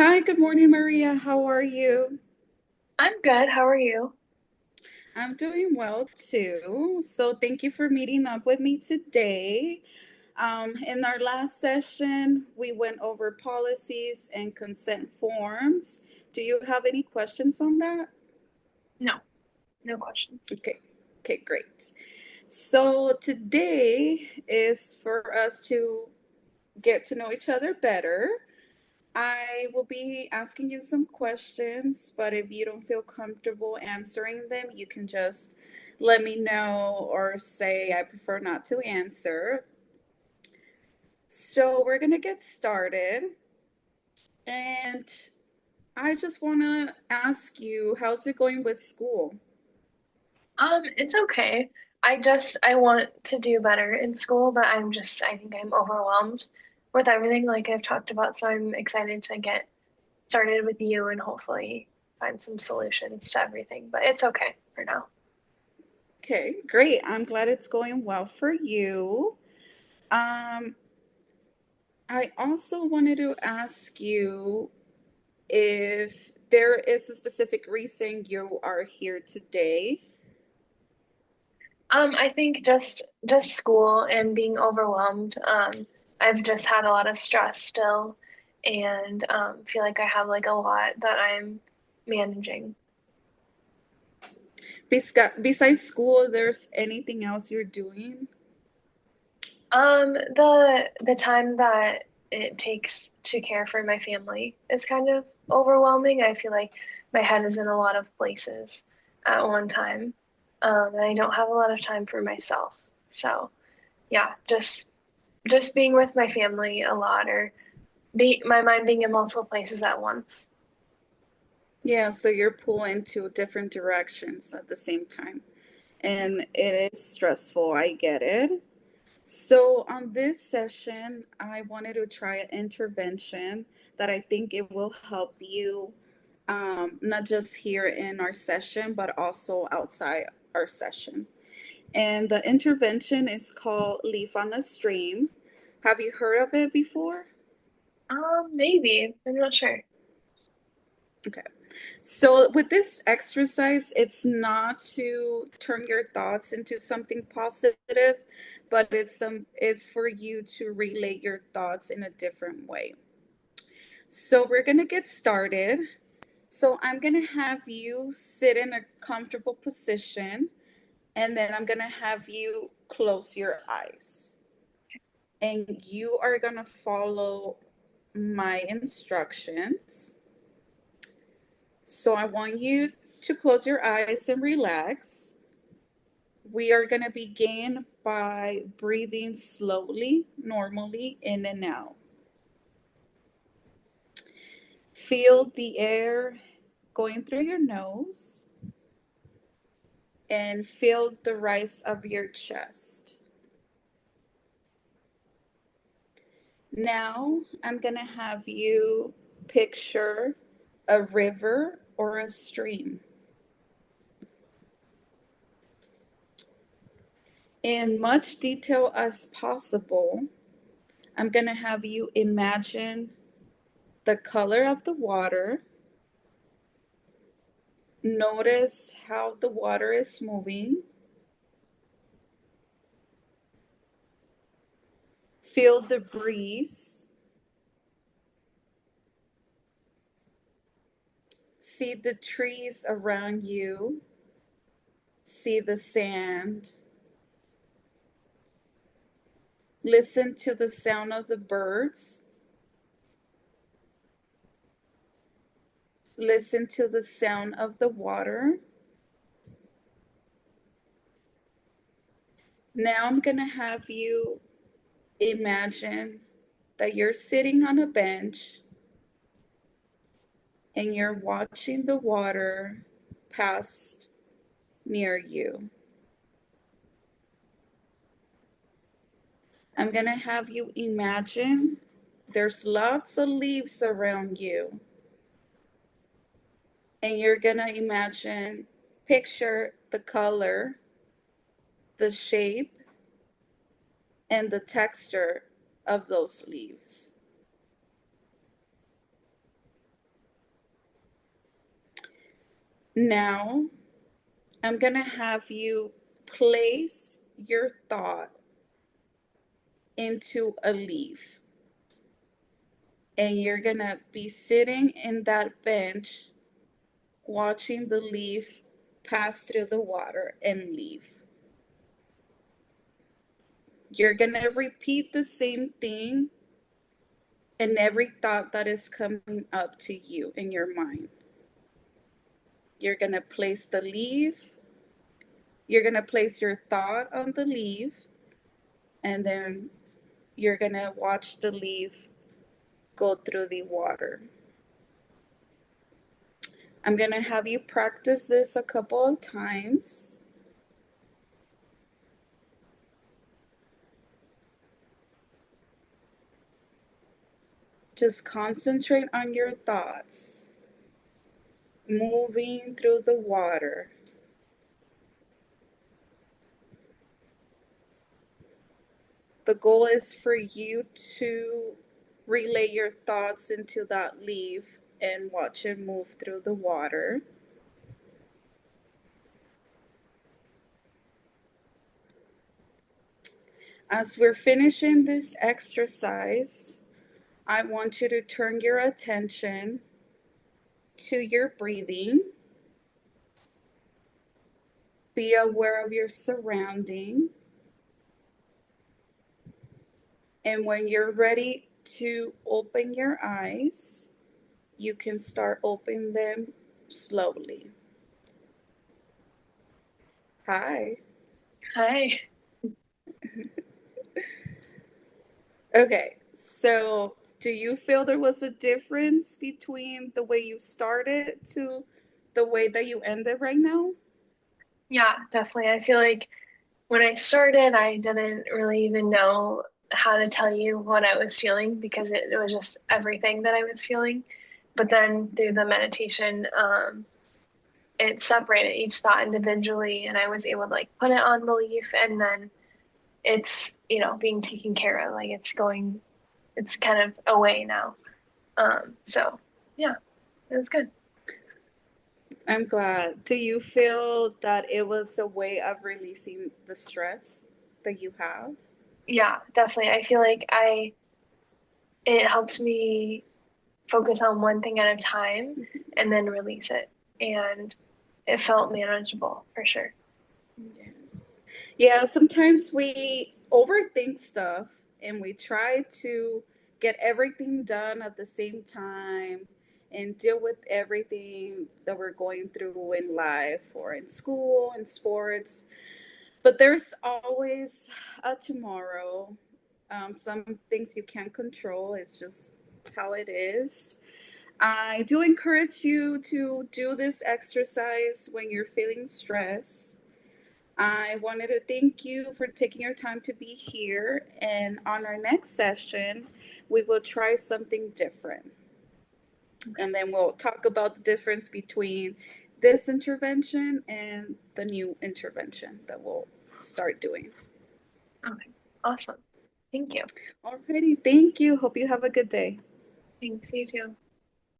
Hi, good morning, Maria. How are you? I'm good. How are you? I'm doing well too. So, thank you for meeting up with me today. In our last session, we went over policies and consent forms. Do you have any questions on that? No, no questions. Okay, okay, great. So, today is for us to get to know each other better. I will be asking you some questions, but if you don't feel comfortable answering them, you can just let me know or say I prefer not to answer. So we're going to get started. And I just want to ask you, how's it going with school? It's okay. I want to do better in school, but I think I'm overwhelmed with everything like I've talked about. So I'm excited to get started with you and hopefully find some solutions to everything. But it's okay for now. Okay, great. I'm glad it's going well for you. Um, I also wanted to ask you if there is a specific reason you are here today. I think just school and being overwhelmed. I've just had a lot of stress still and feel like I have like a lot that I'm managing. Besides school, there's anything else you're doing? The time that it takes to care for my family is kind of overwhelming. I feel like my head is in a lot of places at one time, and I don't have a lot of time for myself. So yeah, just being with my family a lot, or be my mind being in multiple places at once. Yeah, so you're pulling to different directions at the same time. And it is stressful, I get it. So, on this session, I wanted to try an intervention that I think it will help you, not just here in our session, but also outside our session. And the intervention is called Leaf on a Stream. Have you heard of it before? Maybe I'm not sure. Okay. So with this exercise, it's not to turn your thoughts into something positive, but it's for you to relate your thoughts in a different way. So we're gonna get started. So I'm gonna have you sit in a comfortable position, and then I'm gonna have you close your eyes. And you are gonna follow my instructions. So I want you to close your eyes and relax. We are going to begin by breathing slowly, normally, in and out. Feel the air going through your nose and feel the rise of your chest. Now, I'm going to have you picture a river or a stream. In much detail as possible, I'm going to have you imagine the color of the water. Notice how the water is moving. Feel the breeze. See the trees around you. See the sand. Listen to the sound of the birds. Listen to the sound of the water. Now I'm going to have you imagine that you're sitting on a bench and you're watching the water pass near you. I'm going to have you imagine there's lots of leaves around you. And you're going to imagine, picture the color, the shape, and the texture of those leaves. Now, I'm going to have you place your thought into a leaf. And you're going to be sitting in that bench watching the leaf pass through the water and leave. You're going to repeat the same thing in every thought that is coming up to you in your mind. You're going to place the leaf, you're going to place your thought on the leaf, and then you're going to watch the leaf go through the water. I'm going to have you practice this a couple of times. Just concentrate on your thoughts moving through the water. The goal is for you to relay your thoughts into that leaf and watch it move through the water. As we're finishing this exercise, I want you to turn your attention to your breathing. Be aware of your surrounding. And when you're ready to open your eyes, you can start opening them slowly. Hi. Hi. Okay, so do you feel there was a difference between the way you started to the way that you ended right now? Yeah, definitely. I feel like when I started, I didn't really even know how to tell you what I was feeling because it was just everything that I was feeling. But then through the meditation, it separated each thought individually, and I was able to like put it on the leaf, and then it's, being taken care of. Like it's kind of away now. So yeah, it was good. I'm glad. Do you feel that it was a way of releasing the stress that you have? Yeah, definitely. I feel like it helps me focus on one thing at a time and then release it. And it felt manageable for sure. Yes. Yeah, sometimes we overthink stuff and we try to get everything done at the same time and deal with everything that we're going through in life or in school and sports. But there's always a tomorrow. Some things you can't control, it's just how it is. I do encourage you to do this exercise when you're feeling stress. I wanted to thank you for taking your time to be here. And on our next session, we will try something different. And then we'll talk about the difference between this intervention and the new intervention that we'll start doing. Okay, awesome. Thank you. Alrighty, thank you. Hope you have a good day. Thanks, you too.